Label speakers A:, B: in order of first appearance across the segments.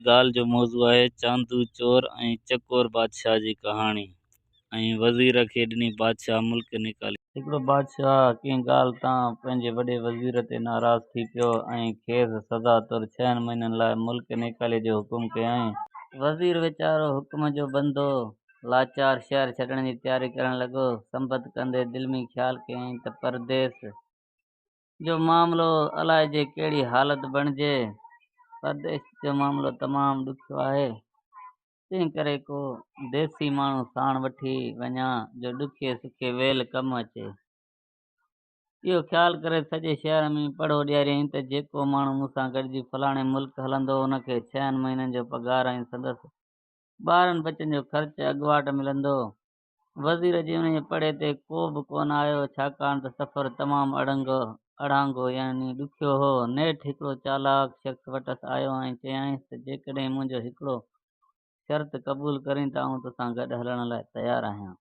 A: ॻाल्हि जो मौज़ू आहे चांदू चोर ऐं चकोर बादशाह जी कहाणी। ऐं वज़ीर खे ॾिनी बादशाह मुल्क निकाली। हिकिड़ो बादशाह कंहिं ॻाल्हि तां पंहिंजे वॾे वज़ीर ते नाराज़ थी पियो ऐं खेसि सज़ा तौरु 6 महीननि लाइ मुल्क निकाले जो हुकुम कयईं। वज़ीर वीचारो हुकुम जो बंदो लाचार शहर छॾण जी तयारी करण लॻो। संबत कंदे दिलि में ख़्यालु कयईं त परदेस जो मामिलो अलाए जे कहिड़ी हालत बणिजे। परदेस जो मामिलो तमामु ॾुखियो आहे, तंहिं करे को देसी माण्हू साण वठी वञा जो ॾुखे सुखे वेल कमु अचे। इहो ख़्यालु करे सॼे शहर में पढ़ो ॾियारियईं त जेको माण्हू मूंसां गॾिजी फलाणे मुल्क हलंदो उनखे 6 महीननि जो पघार ऐं संदसि ॿारनि बचनि जो ख़र्च अॻुवाट मिलंदो। वज़ीर जी उन पढ़े ते को बि कोन आयो, छाकाणि त सफ़र तमामु अड़ांगो यानी ॾुखियो हो। नेठि हिकिड़ो चालाक शख़्स वटसि आयो ऐं चयाईंसि त जेकॾहिं मुंहिंजो हिकिड़ो शर्त क़बूल करीं त आउं तोसां गॾु हलण लाइ तयारु आहियां।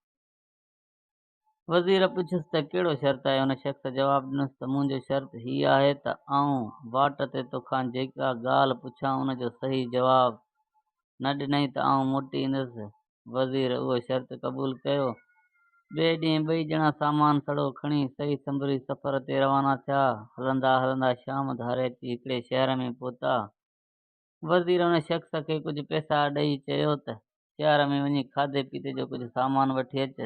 A: वज़ीर पुछियुसि त कहिड़ो शर्त आहे। उन शख़्स जवाबु ॾिनुसि त मुंहिंजो शर्त हीअ आहे त आउं वाट ते तोखां जेका ॻाल्हि पुछां उनजो सही जवाबु न ॾिनई त आउं मोटी ईंदुसि। वज़ीर उहो शर्त क़बूल कयो। ॿिए ॾींहुं ॿई ॼणा सामान सड़ो खणी सही संभरी सफ़र ते रवाना थिया। हलंदा हलंदा शाम धारे अची हिकिड़े शहर में पहुता। वज़ीर उन शख़्स खे कुझु पैसा ॾेई चयो त शहर में वञी खाधे पीते जो कुझु सामान वठी अच।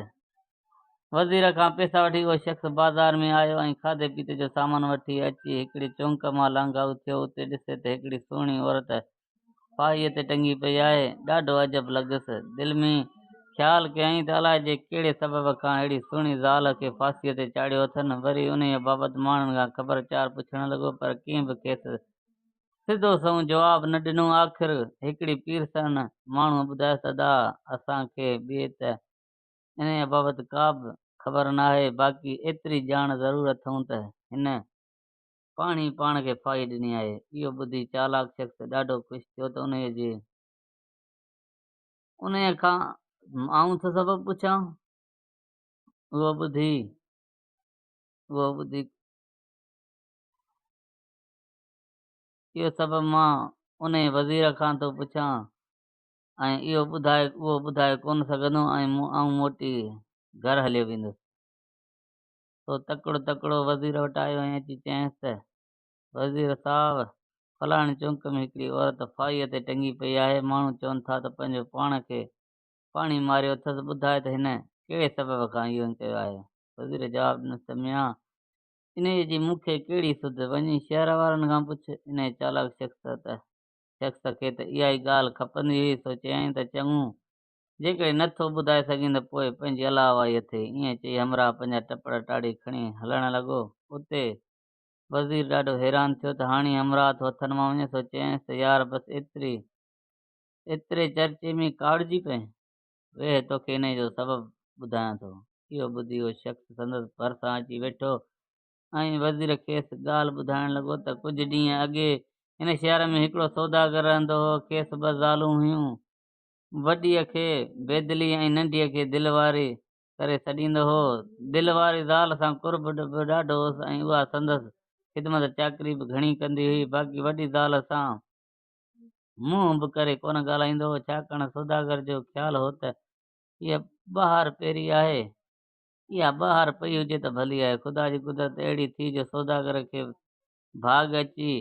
A: वज़ीर खां पैसा वठी उहो शख़्स बाज़ार में आयो ऐं खाधे पीते जो सामान वठी अची हिकिड़ी चौंक मां लांघाऊ थियो। उते ॾिसे त हिकिड़ी सुहिणी औरत फाहीअ ते टंगी पई आहे। ॾाढो अजब लॻुसि। दिलि में ख़्यालु कयईं त अलाए जे कहिड़े सबब खां अहिड़ी सुहिणी ज़ाल खे फांसीअ ते चाढ़ियो अथनि। वरी उन बाबति माण्हुनि खां ख़बरचार पुछण लॻो, पर कंहिं बि खेसि सिधो संहुं जवाबु न ॾिनो। आख़िर हिकिड़ी पीरसन माण्हू ॿुधायो त दा असांखे ॿिए त इन बाबति का बि ख़बर नाहे, बाक़ी एतिरी ॼाण ज़रूर अथऊं त हिन पाण खे फाही ॾिनी आहे। इहो ॿुधी चालाक शख़्स ॾाढो ख़ुशि थियो त उन खां आउं थो सबबु पुछां। उहो ॿुधी इहो सबबु मां उन वज़ीर खां थो पुछां ऐं उहो ॿुधाए कोन सघंदो ऐं आउं मोटी घर हलियो वेंदुसि। तो तकिड़ो वज़ीर वटि आयो ऐं अची चयईंसि त वज़ीर साहब, फलाणी चौंक में हिकिड़ी औरत फाहीअ ते टंगी पई आहे। माण्हू चवनि था त पंहिंजो पाण खे पाणी मारियो अथसि। ॿुधाए त हिन कहिड़े सबब खां इहो कयो आहे। वज़ीर जवाबु ॾिनुसि त मियां इन जी मूंखे कहिड़ी सुध, वञी शहर वारनि खां पुछ। इन चालाक शख़्स खे त इहा ई ॻाल्हि खपंदी हुई। सो चयईं त चङो, जेकॾहिं नथो ॿुधाए सघीं त पोइ पंहिंजी अलाहवाईअ थिए। ईअं चई हमराह पंहिंजा टपड़ टाड़ी खणी हलण लॻो। उते वज़ीर ॾाढो हैरान थियो त हाणे हमराह तो हथनि मां वञे। सो चयईंसि त यार बसि एतिरे चर्चे में कावड़जी पए, वेह तोखे इन जो सबबु ॿुधायां थो। इहो ॿुधी उहो शख़्स संदसि भरिसां अची वेठो ऐं वज़ीर खेसि ॻाल्हि ॿुधाइण लॻो त कुझु ॾींहं अॻे हिन शहर में हिकिड़ो सौदागर रहंदो हो। खेसि 2 ज़ालूं हुयूं। वॾीअ खे बेदली ऐं नंढीअ खे दिलवारी करे छॾींदो हो। दिलवारी ज़ाल सां कुर्ब ॾाढो होसि ऐं उहा संदसि ख़िदमत चाकरी बि घणी कंदी हुई। बाक़ी वॾी ज़ाल सां मुंहुं बि करे कोन ॻाल्हाईंदो हो, छाकाणि सौदागर जो ख़्यालु हो त इहा ॿाहिरि पहिरीं आहे, इहा ॿाहिरि पई हुजे त भली आहे। ख़ुदा जी कुदरत अहिड़ी थी जो सौदागर खे भाग अची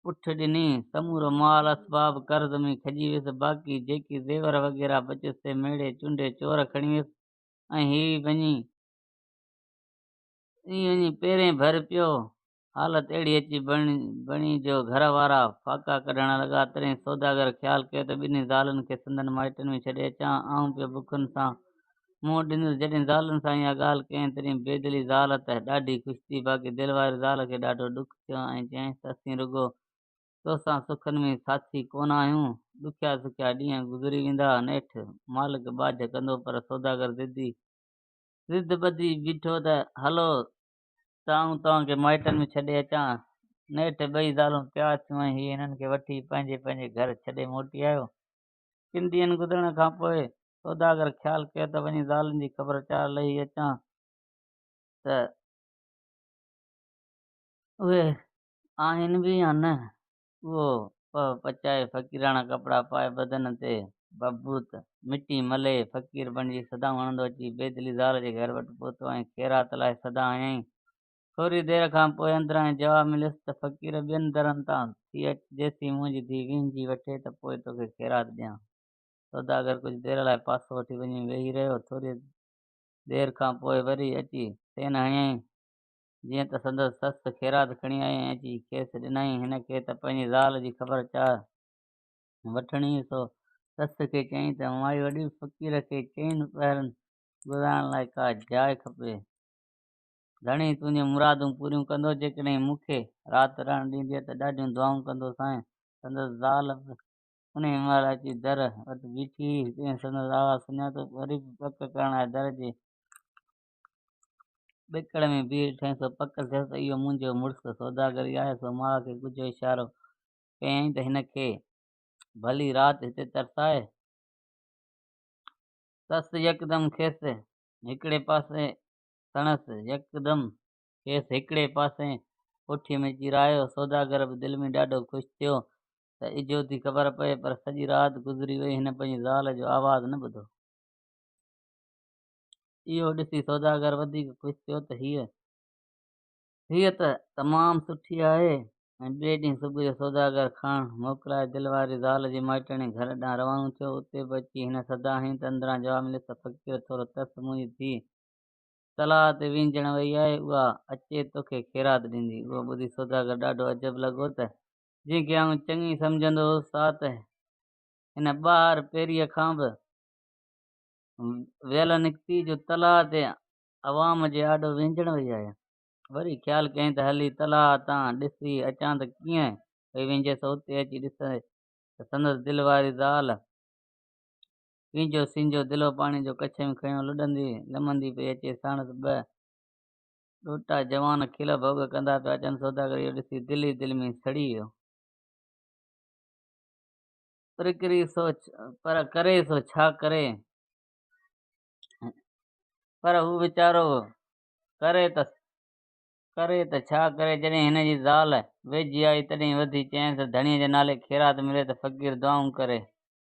A: पुठ ॾिनी। समूरो माल असबाब कर्ज़ में खॼी वियुसि। बाक़ी जेकी ज़ेवर वग़ैरह बचियसि ते मेड़े चूंडे चोर खणी वियुसि ऐं हीअ वञी पहिरें भर पियो। हालत अहिड़ी अची बणी जो घर वारा फाका कढण लॻा। तॾहिं सौदागर ख़्यालु कयो त ॿिन्ही ज़ालुनि खे संदनि माइटनि में छॾे अचां। आउं पियो बुखनि सां मुंहुं ॾिनुसि। जॾहिं ज़ालुनि सां इहा ॻाल्हि कयईं तॾहिं बेदली ज़ाल त ॾाढी ख़ुशि थी। बाक़ी दिलवारी ज़ाल खे ॾाढो ॾुख थियो ऐं चयईंसि त असीं रुॻो तोसां सुखनि में साथी कोन आहियूं। ॾुखिया सुखिया ॾींहं गुज़री वेंदा, नेठि मालिक बाझ कंदो। पर सौदागर ज़िद ॿधी बीठो त हलो त आउं तव्हांखे माइटनि में छॾे अचां। नेठि 2 ज़ालूं तयारु थियूं ऐं हीअ हिननि खे वठी पंहिंजे पंहिंजे घर छॾे मोटी आयो। किन ॾींहंनि गुज़रण खां पोइ सौदागर ख़्यालु कयो त वञी ज़ालुनि जी ख़बरचार लही अचां त उहे आहिनि बि या न। उहो पचाए फ़क़ीराणा कपिड़ा पाए बदन ते बबूत मिटी मले फ़क़ीर बणिजी सदाऊं हणंदो अची बेदली ज़ाल जे घर वटि पहुतो ऐं ख़ैरात लाइ सदा आयईं। थोरी देरि खां पोइ अंदरां जवाबु मिलियुसि त फ़क़ीर ॿियनि दरनि तां थी अच जेसीं मुंहिंजी धीउ विञिजी वठे त पोइ तोखे ख़ैरात ॾियां। सौदागर कुझु देरि लाइ पासो वठी वञी वेही रहियो। थोरी देरि खां पोइ वरी अची सेन हयईं जीअं त संदसि ससु ख़ैरात खणी आई ऐं अची खेसि ॾिनई। हिन खे त पंहिंजी ज़ाल जी ख़बर चार वठणी, सो सस खे चयईं त माई वॾी फ़क़ीर खे चइनि पहरनि गुज़ारण लाइ का जाइ खपे। धणी तुंहिंजूं मुरादूं पूरियूं कंदो जेकॾहिं मूंखे राति रहणु ॾींदीअ त ॾाढियूं दुआऊं कंदोसांइ। संदसि ज़ाल उन महिल अची दर वटि बीठी हुई। तीअं संदसि आवाज़ु सुञातो वरी बि पक करण लाइ दर जे ॿेकड़ में बीह ॾिठईं सो पक थियसि त इहो मुंहिंजो मुड़ुसु सौदागर ई आहे। सो माउ खे कुझु इशारो कयईं त हिन खे भली राति हिते तरसाए। ससु यकदमि खेसि हिकिड़े पासे सणसि यकदमि खेसि हिकिड़े पासे पुठीअ में चिरायो। सौदागर बि दिलि में ॾाढो ख़ुशि थियो त इजोती ख़बर पए, पर सॼी राति गुज़री वई, हिन पंहिंजी ज़ाल जो आवाज़ु न ॿुधो। इहो ॾिसी सौदागर वधीक ख़ुशि थियो त हीअ त तमामु सुठी आहे। ऐं ॿिए ॾींहुं सुबुह जो सौदागर खाण मोकिलाए दिलवारी ज़ाल जी माइटणी घर ॾांहुं रवानो थियो। उते बि अची हिन सदा हईं त अंदरां जवाबु मिलियुसि त फ़क़ीर थोरो तस मुंहिंजी धीउ तलाउ ते विञण वई आहे, उहा अचे तोखे ख़ैरात ॾींदी। उहो ॿुधी सौदागर ॾाढो अजब लॻो त जंहिंखे आउं चङी सम्झंदो हुउसि सा त हिन ॿाहिरि पेरीअ खां बि वियल निकिती जो तलाउ ते अवाम जे आॾो विञण वई आहे। वरी ख़्यालु कयईं त हली तलाउ तां ॾिसी अचां त कीअं भई विञेसि। उते अची ॾिसे त संदसि दिलि वारी ज़ाल पंहिंजो सिंजो दिलो पाणी जो कच्छ में खयों लुॾंदी लमंदी पई अचे। साणसि ॿ ॾोटा जवान खिल भोग कंदा पिया अचनि। सौदागर इहो ॾिसी दिलि ई दिलि में सड़ी वियो, पर करे सो छा करे। पर हू वीचारो करे त छा करे। जॾहिं हिन जी ज़ाल वेझी आई तॾहिं वधी चयसि धणीअ जे नाले ख़ैरात मिले त फ़क़ीर दुआऊं करे।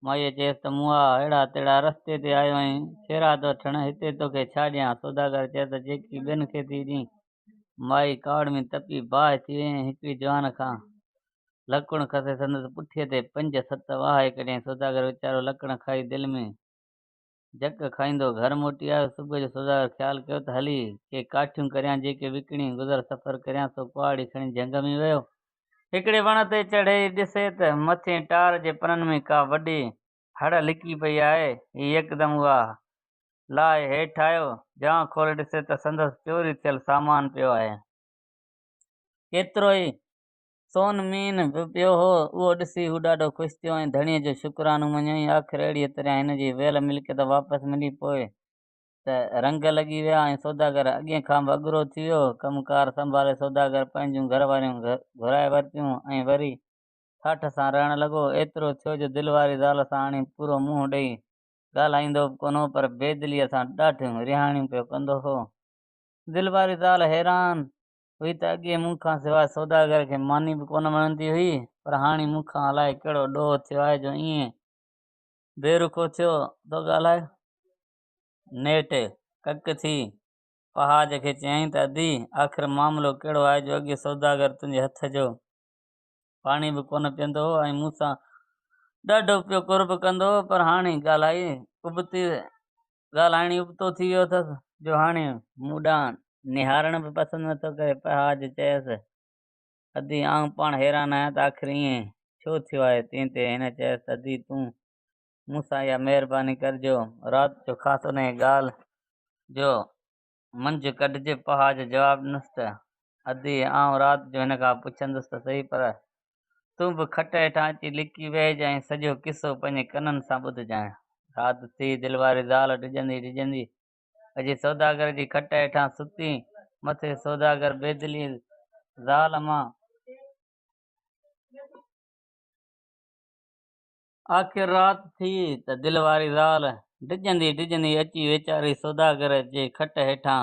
A: माईअ चयसि त मूं अहिड़ा तेड़ा रस्ते ते आयो आहीं ख़ैरात वठण, हिते तोखे छा ॾियां। सौदागर चयसि त जेकी ॿियनि खे थी ॾीं। माई कावड़ में तपी बाहि थी वई ऐं हिकिड़ी जवान खां लकुण खसे संदसि पुठीअ ते 5-7 वाहे कढियईं। सौदागर वीचारो लकड़ खाई दिलि में जक खाईंदो घर मोटी आयो। सुबुह जो सौदागर ख़्यालु कयो त हली के काठियूं करियां जेके विकिणी गुज़र सफ़र करियां। सो कुआड़ी खणी झंग में वियो। हिकिड़े वण ते चढ़े ॾिसे त मथे टार जे पननि में का वॾी हड़ लिकी पई आहे। हीउ यकदमि उहा लाहे हेठि आयो। जांउ खोले ॾिसे त संदसि चोरी थियल सामान पियो आहे। केतिरो ई सोन मीन बि पियो हो। उहो ॾिसी हू ॾाढो ख़ुशि थियो ऐं धणीअ जो शुक्रानो मञियईं। आख़िर अहिड़ीअ तरह हिन जी वियल मिल्कियत वापसि मिली। पोइ त रंग लॻी विया ऐं सौदागर अॻे खां बि अॻिरो थी वियो। कमकार संभाले सौदागर पंहिंजूं घर वारियूं घुराए वरितियूं ऐं वरी ठाठ सां रहण लॻो। एतिरो थियो जो दिलि वारी ज़ाल सां हाणे पूरो मुंहुं ॾेई ॻाल्हाईंदो बि कोन हो, पर बेदिलीअ सां ॾाढियूं रिहाणियूं पियो कंदो हो। दिलि वारी ज़ाल हैरान हुई त अॻे मूं खां सवाइ सौदागर खे मानी बि कोन वणंदी हुई, पर हाणे मूंखां अलाए कहिड़ो ॾोह थियो आहे जो ईअं बेरुखो थियो थो ॻाल्हाए। नेठि कक थी पहाज खे चयईं त अधी आख़िर मामिलो कहिड़ो आहे जो अॻे सौदागर तुंहिंजे हथ जो पाणी बि कोन पीअंदो हो ऐं मूंसां ॾाढो पियो कुर्ब कंदो हो, पर हाणे ॻाल्हाइणी उबतो थी वियो अथसि जो हाणे मूं ॾांहुं निहारण बि पसंदि नथो करे। पहाज चयसि अधी आउं पाण हैरान आहियां त आख़िर ईअं छो थियो आहे। तंहिं ते हिन चयसि त अधी तूं मूंसां इहा महिरबानी करिजो राति जो ख़ासि उन ॻाल्हि जो मंझि कढिजे। पहाज जवाबु ॾिनसि त अधी आउं राति जो हिन खां पुछंदुसि त सही, पर तूं बि खट हेठां अची लिकी वेहिजांइ ऐं सॼो किसो पंहिंजे कननि सां ॿुधजांइ। राति थी दिलि वारी ज़ाल डिॼंदी अॼु सौदागर जी खट हेठां सुती। मथे सौदागर बेदिली ज़ाल मां आख़िर राति थी त दिलि वारी ज़ाल डिॼंदी अची वेचारी सौदागर जे खट हेठां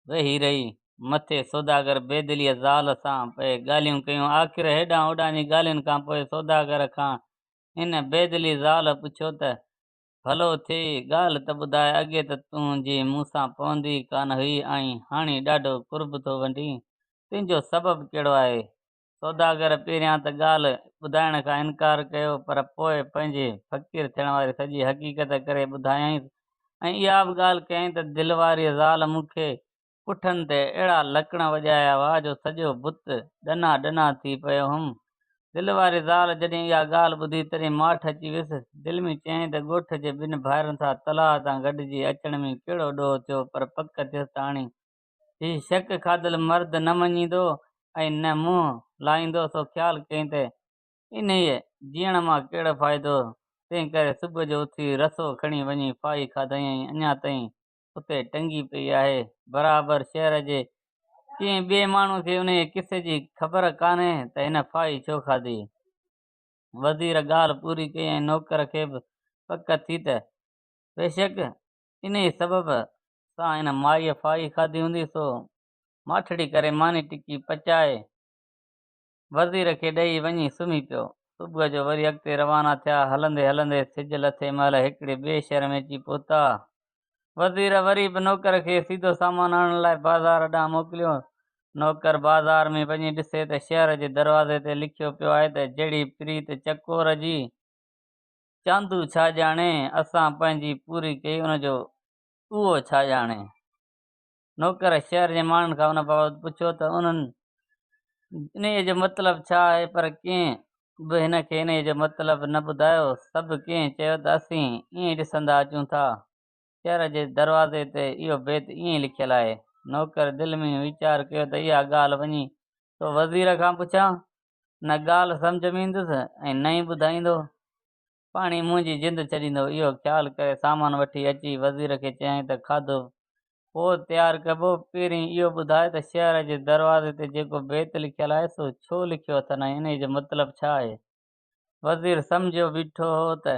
A: वेही रही। मथे सौदागर बेदलीअ ज़ाल सां पे ॻाल्हियूं कयूं। आख़िर हेॾां होॾां जी ॻाल्हियुनि खां पोइ सौदागर खां हिन बेदली ज़ाल पुछियो त भलो थिए ॻाल्हि त ॿुधाए, अॻे त तुंहिंजी मूंसां पवंदी कान हुई ऐं हाणे ॾाढो कुर्ब थो वंडी, तुंहिंजो सबबु कहिड़ो आहे? सौदागर पहिरियां त ॻाल्हि ॿुधाइण खां इनकार कयो, पर पोइ पंहिंजे फ़क़ीर थियण वारी सॼी हक़ीक़त करे ॿुधायईंसि ऐं इहा बि ॻाल्हि कयईं त दिलि वारी ज़ाल मूंखे पुठनि ते अहिड़ा लकड़ वॼाया हुआ जो सॼो बुत ॾना ॾना थी पियो हुउमि। दिलि वारी ज़ाल जॾहिं इहा ॻाल्हि ॿुधी तॾहिं माठि अची वियुसि। दिलि में चयईं त ॻोठ जे ॿिनि भाइरनि सां तलाह तां गॾिजी अचण में कहिड़ो ॾोह थियो, पर पक थियसि त हाणे हीउ शक खाधल मर्द न मञींदो ऐं न मुंहुं लाहींदो, सो ख़्यालु कयईं त इन्हीअ जीअण मां कहिड़ो फ़ाइदो। तंहिं करे सुबुह जो उथी रसो खणी वञी फाई खाधईं। अञा ताईं उते टंगी पई आहे। बराबरि शहर जे कंहिं ॿिए माण्हू खे उन किसे जी ख़बर कान्हे त हिन फाई छो खाधी। वज़ीर ॻाल्हि पूरी कई ऐं नौकर खे बि पक थी त बेशक इन सबब सां हिन माईअ फाई खाधी हूंदी, सो माठड़ी करे मानी टिकी पचाए वज़ीर खे ॾेई वञी सुम्ही पियो। सुबुह जो वरी अॻिते रवाना थिया। हलंदे हलंदे सिज लथे महिल हिकिड़े ॿिए शहर में अची पहुता। वज़ीर वरी बि नौकर खे सीधो सामान आणण लाइ बाज़ार ॾांहुं मोकिलियो। नौकर बाज़ार में वञी ॾिसे त शहर जे दरवाज़े ते लिखियो पियो आहे त जहिड़ी प्रीत चकोर जी चांदू छा ॼाणे, असां पंहिंजी पूरी कई उनजो उहो छा ॼाणे। नौकर शहर जे माण्हुनि खां उन बाबति पुछियो त उन्हनि इन जो मतिलबु छा आहे, पर कंहिं बि हिन खे इन जो मतिलबु न ॿुधायो। सभु कंहिं चयो त असीं ईअं ॾिसंदा अचूं था, शहर जे दरवाज़े ते इहो बेत ईअं लिखियलु आहे। नौकर दिलि में वीचार कयो त इहा ॻाल्हि वञी तो वज़ीर खां पुछां, न ॻाल्हि सम्झ में ईंदुसि ऐं न ई ॿुधाईंदो, पाणी मुंहिंजी जिंद छॾींदो। इहो ख़्यालु करे सामान वठी अची वज़ीर खे चयईं त खाधो पोइ तयारु कबो, पहिरीं इहो ॿुधाए त शहर जे दरवाज़े ते जेको बेत लिखियलु आहे सो छो लिखियो अथनि ऐं इन जो मतिलबु छा आहे। वज़ीर सम्झियो बीठो हो त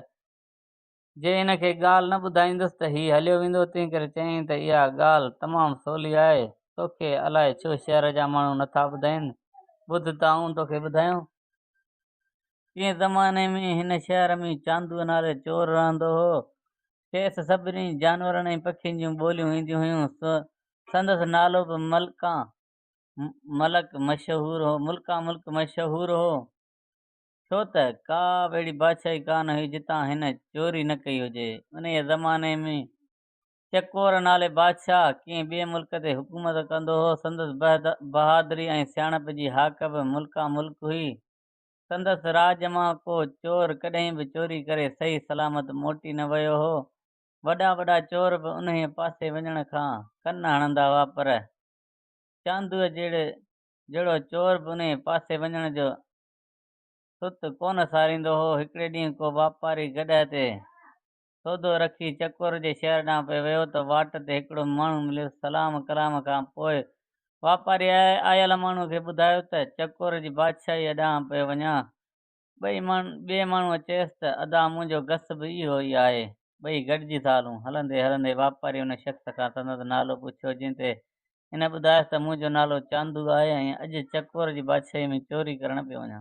A: जे इन खे ॻाल्हि न ॿुधाईंदुसि त हीउ हलियो वेंदो, तंहिं करे चयईं त इहा ॻाल्हि तमामु सवली आहे, तोखे अलाए छो शहर जा माण्हू नथा ॿुधाइनि। ॿुध त आऊं तोखे ॿुधायां। कंहिं ज़माने में हिन शहर में चांदूअ नाले चोर रहंदो हो। खेसि सभिनी जानवरनि ऐं पखियुनि जूं ॿोलियूं ईंदियूं हुयूं। संदसि नालो बि मुल्क मशहूरु हो, छो त का बि अहिड़ी बादशाही कान हुई जितां हिन चोरी न कई हुजे। उन ज़माने में चकोर नाले बादशाह कंहिं ॿिए मुल्क ते हुकूमत कंदो हो। संदसि बहादुरी ऐं सियाणप जी हाक बि मुल्का मुल्क हुई। संदसि राज मां को चोर कॾहिं बि चोरी करे सही सलामत मोटी न वियो हो। वॾा वॾा चोर बि उन पासे वञण खां कन हणंदा हुआ, पर चांदूअ जहिड़ो चोर बि उन पासे वञण जो सुत कोन सारींदो हो। हिकिड़े ॾींहुं को वापारी गॾह ते सौदो रखी चकोर जे शहर ॾांहुं पियो वियो त वाट ते हिकिड़ो माण्हू मिलियो। सलाम कलाम खां पोइ वापारी आयल माण्हू खे ॿुधायो त चकोर जी बादशाहीअ ॾांहुं पियो वञा। ॿिए माण्हूअ चयसि त अदा मुंहिंजो गस बि इहो ई आहे, ॿई गॾिजी था हलूं। हलंदे हलंदे वापारी उन शख़्स खां संदसि नालो पुछियो, जंहिं ते हिन ॿुधायसि त मुंहिंजो नालो चांदू आहे ऐं अॼु चकोर जी बादशाही में चोरी करण पियो वञा,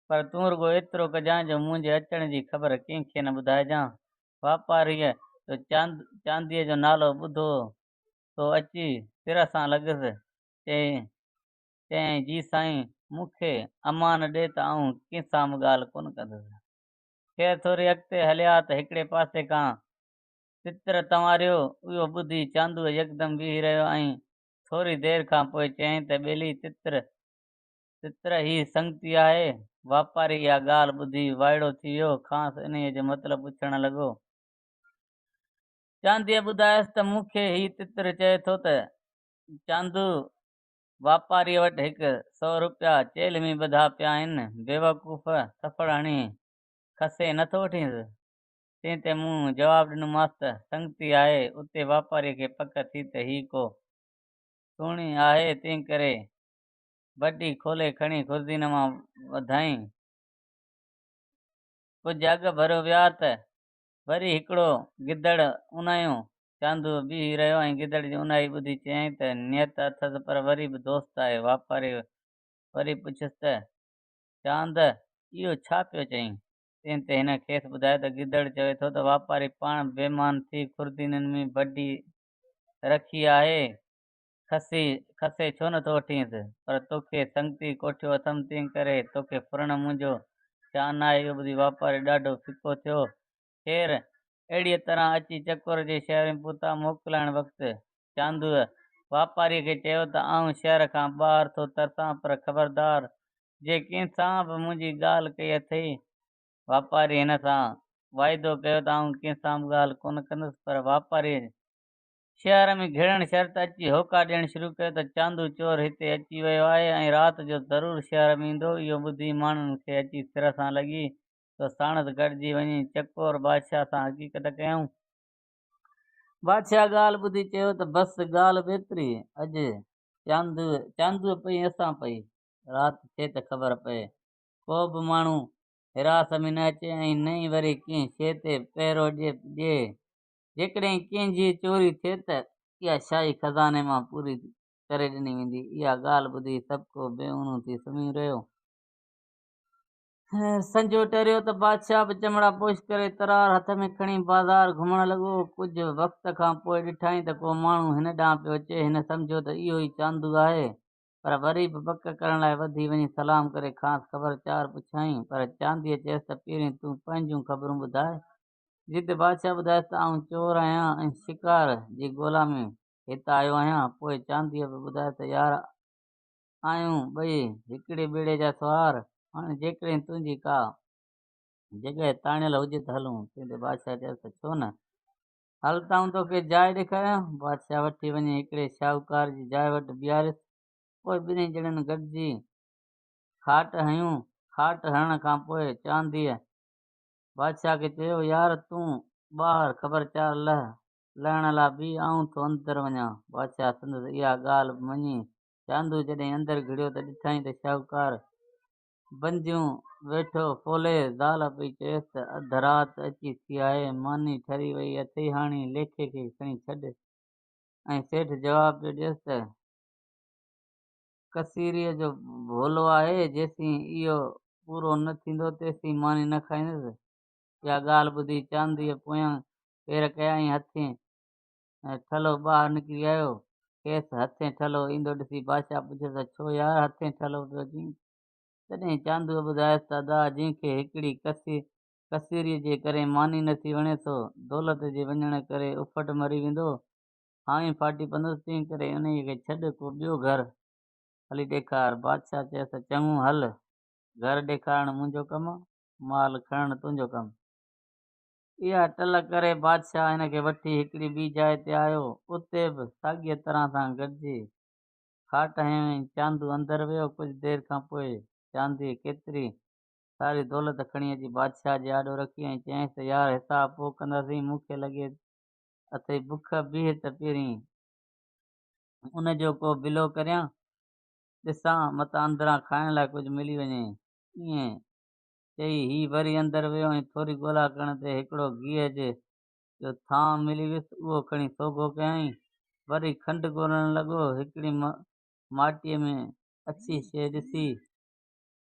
A: पर तूं रुॻो एतिरो कजांइ जो मुंहिंजे अचण जी ख़बर कंहिंखे न ॿुधाइजांइ। वापारीअ जो चांदीअ जो नालो ॿुधो तो अची सिर सां लॻसि। चयईं जी साईं, मूंखे अमान ॾे त आऊं कंहिंसां बि ॻाल्हि कोन कंदुसि। ख़ैर थोरी अॻिते हलिया त हिकिड़े पासे खां तितर तंवारियो। इहो ॿुधी चांदूअ यकदमि बीही रहियो ऐं थोरी देरि खां पोइ चयईं त ॿेली तितर ही संगती आहे। वापारी इहा ॻाल्हि ॿुधी वाइड़ो थी वियो। खांसि इन जो मतिलबु पुछण लॻो। चांदीअ ॿुधायसि त मूंखे ही तितर चए थो त चांदू वापारीअ वटि हिकु 100 रुपया चेल में ॿधा पिया आहिनि। बेवकूफ़, थप्पड़ हणी खसे नथो वठींसि। तंहिं ते मूं जवाबु ॾिनोमांसि त संगती आहे। उते वापारीअ खे पक थी त ही को सुहिणी आहे, तंहिं करे बड्डी खोले खणी खुर्दीन मां वधाई। कुझु अॻु भरियो विया त वरी हिकिड़ो गिदड़ उनायो चांदू बीही रहियो ऐं गिदड़ जी उन्हाई ॿुधी चयईं त नियत अथसि पर वरी बि दोस्त आहे। वापारी वरी पुछियसि त चांद इहो छा पियो चईं? तंहिं ते हिन खेसि ॿुधायो त गिदड़ चवे थो त वापारी पाण बेईमान थी खुर्दीननि में बडी रखी आहे, खसी खसे छो नथो वठींसि? पर तोखे संगती कोठियो अथमि तंहिं करे तोखे फुरण मुंहिंजो शान आहे। इहो ॿुधी वापारी ॾाढो फिको थियो। ख़ैर अहिड़ीअ तरह अची चकोर जे शहर में पहुता। मोकिलाइण वक़्तु चांदूअ वापारीअ खे चयो त आउं शहर खां ॿाहिरि थो तरसां, पर ख़बरदार जे कंहिंसां बि मुंहिंजी ॻाल्हि कई अथई। वापारी हिन सां वाइदो कयो त आउं कंहिंसां बि ॻाल्हि कोन कंदुसि। पर वापारीअ शहर में घिड़ण शर्त अची होका ॾियणु शुरू कयो त चांदू चोर हिते अची वियो आहे ऐं राति जो ज़रूरु शहर में ईंदो। इहो ॿुधी माण्हुनि खे अची सिर सां लॻी त साणसि गॾिजी वञी चकोर बादशाह सां हक़ीक़त कयऊं। बादशाह ॻाल्हि ॿुधी चयो त बसि ॻाल्हि बि एतिरी। अॼु चांदूअ पई असां पई, राति थिए त ख़बर पए। को बि माण्हू हिरास में न अचे ऐं न ई वरी कंहिं शइ ते पहिरो ॾिए। जेकॾहिं कंहिंजी चोरी थिए त इहा शाही खज़ाने मां पूरी करे ॾिनी वेंदी। इहा ॻाल्हि ॿुधी सभु को बेऊणो थी सुम्ही रहियो। संजो टरियो त बादशाह बि चमड़ा पोश करे तरार हथ में खणी बाज़ार घुमण लॻो। कुझु वक़्त खां पोइ ॾिठाई त को माण्हू हिन ॾांहुं पियो अचे। हिन सम्झो त इहो ई चांदू आहे, पर वरी बि पक करण लाइ वधी वञी सलाम करे खांसि ख़बरचार पुछाईं। पर चांदीअ चयसि त पहिरीं तूं पंहिंजूं ख़बरूं ॿुधाए। जिते बादशाह ॿुधायसि त आउं चोर आहियां ऐं शिकार जी ॻोल्हा में हितां आयो आहियां। पोइ चांदीअ बि ॿुधायो त यार आहियूं ॿई हिकिड़े ॿेड़े जा सुवार। हाणे जेकॾहिं तुंहिंजी का जॻहि ताणियल हुजे त हलूं। तंहिं ते बादशाह चयसि त छो न, हल ताऊं तोखे जाइ ॾेखारियां। बादशाह वठी वञी हिकिड़े शाहूकार जी जाइ वटि बीहारियसि। पोइ ॿिन्ही ॼणनि गॾिजी खाट हयूं। खाट हणण खां पोइ चांदीअ बादशाह खे चयो, यार तूं ॿाहिरि ख़बरचार लहण लाइ बि आऊं थो अंदरि वञां। बादशाह संदसि इहा ॻाल्हि मञी चांदू जॾहिं अंदरि घिड़ियो त ॾिठाई त शाहूकार बंदियूं वेठो फोले ज़ाल पई चयसि त अध राति अची थी आहे, मानी ठरी वई अथई, हाणे लेखे खे खणी छॾ। ऐं सेठ जवाब पियो ॾियसि त कसीरीअ जो भोलो आहे, जेसीं इहो पूरो न थींदो तेसीं मानी न खाईंदुसि। इहा ॻाल्हि ॿुधी चांदीअ पोयां पेर कया ऐं हथे ठलो ॿाहिरि निकिरी आयो। खेसि हथे ठलो ईंदो ॾिसी बादशाह पुछियसि त छो यार हथे ठलो पियो अची? तॾहिं चांदूअ ॿुधायसि त अदा जंहिंखे हिकिड़ी कसीरीअ जे करे मानी नथी वणे सो दौलत जे वञण करे उफट मरी वेंदो। हाणे फाटी पवंदुसि, तंहिं करे उन्हीअ खे छॾ, को ॿियो घर हली ॾेखार। बादशाह चयसि त चङो, हल, घर ॾेखारणु मुंहिंजो कमु, माल खणणु तुंहिंजो कमु। इहा टल करे बादशाह हिन खे वठी हिकिड़ी ॿी जाइ ते आयो। उते बि साॻीअ तरह सां गॾिजी खाट हयूं ऐं चांदू अंदरि वियो। कुझु देरि खां पोइ चांदीअ केतिरी सारी दौलत खणी अची बादशाह जे आॾो रखी ऐं चयईंसि त यार हिसाब पोइ कंदासीं, मूंखे लॻे अथई बुख, बीह त पहिरीं उनजो को बिलो करियां, ॾिसां मतां अंदरां खाइण लाइ कुझु मिली वञे। ईअं चई ही वरी अंदरि वियो ऐं थोरी ॻोल्हा करण ते हिकिड़ो घीअ जो थांव मिली वियुसि। उहो खणी सोघो कयईं। वरी खंडु ॻोल्हण लॻो। हिकिड़ी माटीअ में अछी शइ ॾिसी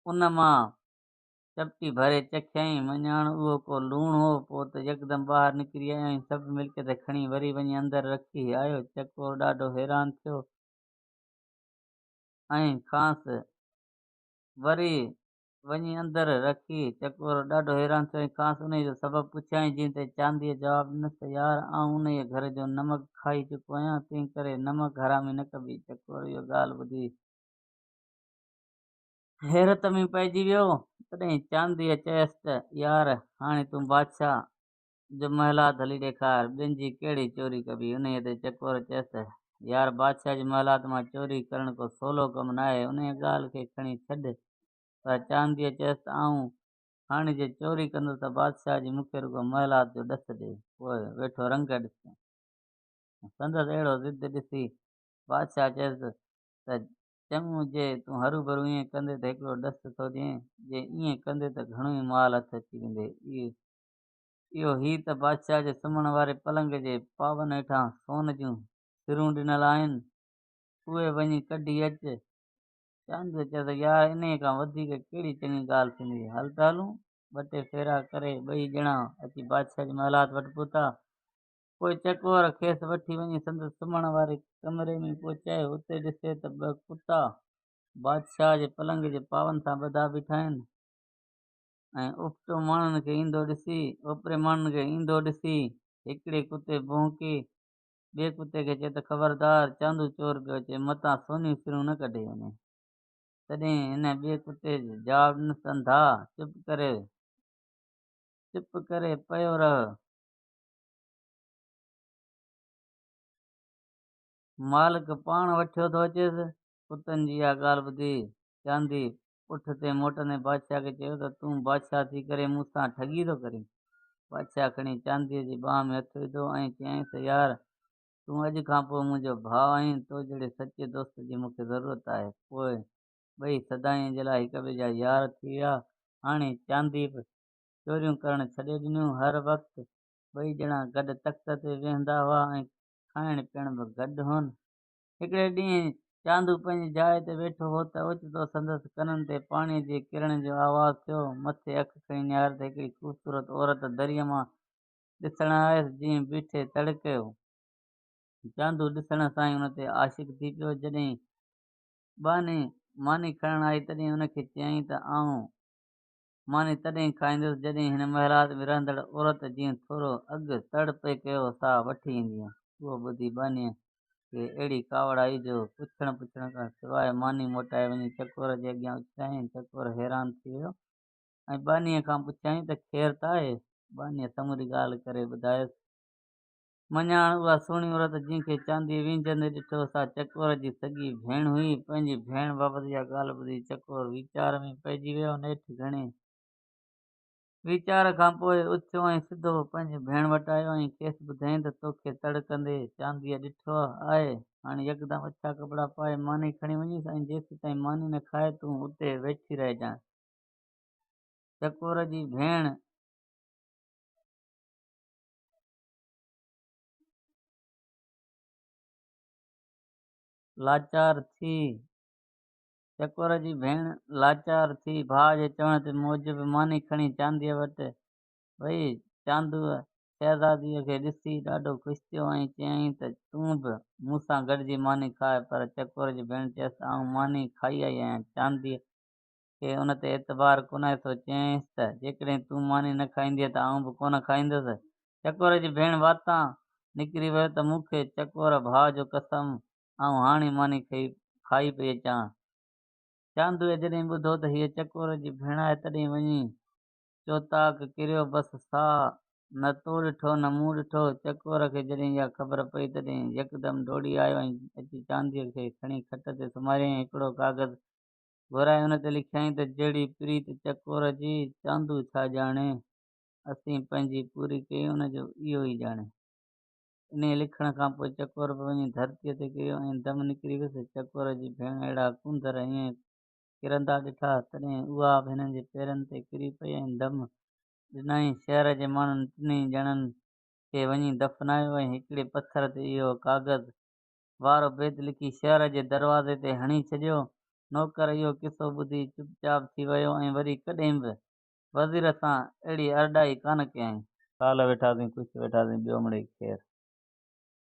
A: उन मां चपटी भरे चखियईं। मञाण उहो को लूणु हो। पोइ त यकदमि ॿाहिरि निकिरी आयो ऐं सभु मिल्कियत खणी वरी वञी अंदरि रखी आयो। चकोर ॾाढो हैरान थियो ऐं खांसि वरी वञी अंदरि रखी। चकोर ॾाढो हैरान थियो ऐं खांसि उन जो सबबु पुछियईं। जीअं त चांदीअ जवाबु ॾिनसि त यार आउं उन घर जो नमक खाई चुको आहियां, तंहिं करे नमक हरामी न कबी। चकोर इहो ॻाल्हि ॿुधी हैरत में पइजी वियो। तॾहिं चांदीअ चयसि त यार हाणे तूं बादशाह जो महलात हली ॾेखार, ॿियनि जी कहिड़ी चोरी कबी? उन ते चकोर चयसि त यार बादशाह जे महलात मां चोरी करणु को सवलो कमु न आहे, उन ॻाल्हि खे खणी छॾ। पर चांदीअ चयसि त आऊं हाणे जे चोरी कंदुसि त बादशाह जी मूंखे रुॻो महलात जो ॾस ॾे, पोइ वेठो रंग ॾिस। संदसि अहिड़ो ज़िद ॾिसी बादशाह चयसि त चङो, जे तूं हरू भरू ईअं कंदे त हिकिड़ो ॾस थो ॾिए, जे ईअं कंदे त घणो ई माल हथ अची वेंदे। इहो ही त बादशाह जे सुम्हण वारे पलंग जे पावन हेठां सोन जूं सिरूं ॾिनल आहिनि, उहे वञी कढी अच। चांदूअ चयो त यार इन खां वधीक कहिड़ी चङी ॻाल्हि थींदी, हल त हलूं। 2 टे फेरा करे ॿई ॼणा अची बादशाह जे महलात वटि पहुता। पोइ चकोर खेसि वठी वञी संदसि सुम्हण वारे कमरे में पहुचाए। उते ॾिसे त 2 कुता बादशाह जे पलंग जे पावन सां ॿधा बीठा आहिनि ऐं उपरे माण्हुनि खे ईंदो ॾिसी हिकिड़े कुते भौंके ॿिए कुते खे चए त ख़बरदार, चांदू चोर पियो अचे, मतां सोनियूं सिरूं न कढे वञे। तॾहिं हिन ॿिए कुते जवाब ॾिनसि, अंधा चुप करे पियो रह, मालिक पाण वठियो थो अचेसि। कुतनि जी इहा ॻाल्हि ॿुधी चांदी पुठ ते मोटंदे बादशाह खे चयो त तूं बादशाह थी करे मूं सां ठगी थो करीं। बादशाह खणी चांदीअ जी बाह में हथु विधो ऐं चयईंसि, यार तूं अॼु खां पोइ मुंहिंजो भाउ आहीं, तो जहिड़े सचे दोस्त जी मूंखे ज़रूरत आहे। पोइ ॿई सदाईं जे लाइ हिक ॿिए जा यार थी विया। हाणे चांदी बि चोरियूं करणु छॾे ॾिनियूं। हर वक़्तु ॿई ॼणा गॾु तख़्त ते वेहंदा हुआ ऐं खाइण पीअण बि गॾु हुअनि। हिकिड़े ॾींहुं चांदू पंहिंजी जाइ ते वेठो हो त ओचितो संदसि कननि ते पाणीअ जी किरण जो आवाज़ थियो। मथे अखि खणी निहारे त हिकिड़ी ख़ूबसूरत औरत दरीअ मां ॾिसण आयसि, जीअं बीठे तड़कियो। चांदू ॾिसण सां ई हुन ते आशिक़ थी पियो। जॾहिं बानी मानी खणण आई तॾहिं हुनखे चयईं त आउं मानी तॾहिं खाईंदुसि जॾहिं हिन महलात में रहंदड़ औरत जीअं थोरो अघु तड़ पे कयो सा वठी ईंदीअ। उहो ॿुधी बानीअ खे अहिड़ी कावड़ आई जो पुछण खां सवाइ मानी मोटाए वञी चकोर जे अॻियां उछाईं। चकोर हैरान थी वियो ऐं बानीअ खां पुछियईं त ख़ैर त आहे। बानीअ समूरी ॻाल्हि करे ॿुधायसि। मञाण उहा सुहिणी औरत जंहिंखे चांदी विंझंदे ॾिठो सा चकोर जी सॻी भेण हुई। पंहिंजी भेण बाबति इहा ॻाल्हि ॿुधी चकोर वीचार में पइजी वियो। नेठि घणे वीचार खां पोइ उथियो ऐं सिधो पंहिंजी भेण वटि आयो ऐं खेसि ॿुधाईं त तोखे तड़कंदे चांदीअ ॾिठो आहे। हाणे यकदमि अछा कपिड़ा पाए मानी खणी वञीसि ऐं जेसि ताईं मानी न खाए तूं उते वेठी रहिजांइ। चकोर जी भेण लाचार थी भाउ जे चवण ते मूजिबि मानी खणी चांदीअ वटि वई। चांदूअ शहज़ादीअ खे ॾिसी ॾाढो ख़ुशि थियो ऐं चयईं त तूं बि मूं सां गॾिजी मानी खाए। पर चकोर जी भेण चयसि, आउं मानी खाई आई आहियां। चांदीअ खे उन ते एतबार कोन्हे सो चयईंसि त जेकॾहिं तूं मानी न खाईंदीअ त आउं बि कोन खाईंदुसि। चकोर जी भेण वातां निकिरी वियो त मूंखे चकोर भाउ जो कसम, आउं हाणे मानी खाई पई अचां। चांदूअ जॾहिं ॿुधो त हीअ चकोर जी भेण आहे तॾहिं वञी चौताक किरियो। बसि साह न तो ॾिठो न मूं ॾिठो। चकोर खे जॾहिं इहा ख़बर पई तॾहिं यकदमि डोड़ी आयो ऐं अची चांदीअ खे खणी खट ते सुम्हारियईं। हिकिड़ो कागज़ घुराए हुन ते लिखियईं त जहिड़ी प्रीत चकोर जी, चांदू छा ॼाणे, असीं पंहिंजी पूरी कई हुनजो इहो ई ॼाणे। इन लिखण खां पोइ चकोर बि वञी धरतीअ ते किरियो ऐं दम निकिरी वियुसि। चकोर जी भेण अहिड़ा कुंदर ईअं किरंदा ॾिठा तॾहिं उहा बि हिननि जे पेरनि ते किरी पई ऐं दम ॾिनई। शहर जे माण्हुनि टिनी ॼणनि खे वञी दफ़नायो ऐं हिकिड़े पथर ते इहो कागज़ वारो बेत लिखी शहर जे दरवाज़े ते हणी छॾियो। नौकर इहो किसो ॿुधी चुपचाप थी वियो ऐं वरी कॾहिं बि वज़ीर सां अहिड़ी अरडाई कान कयईं। साल वेठासीं, कुझु वेठासीं, ॿियो मिड़ई ख़ैरु।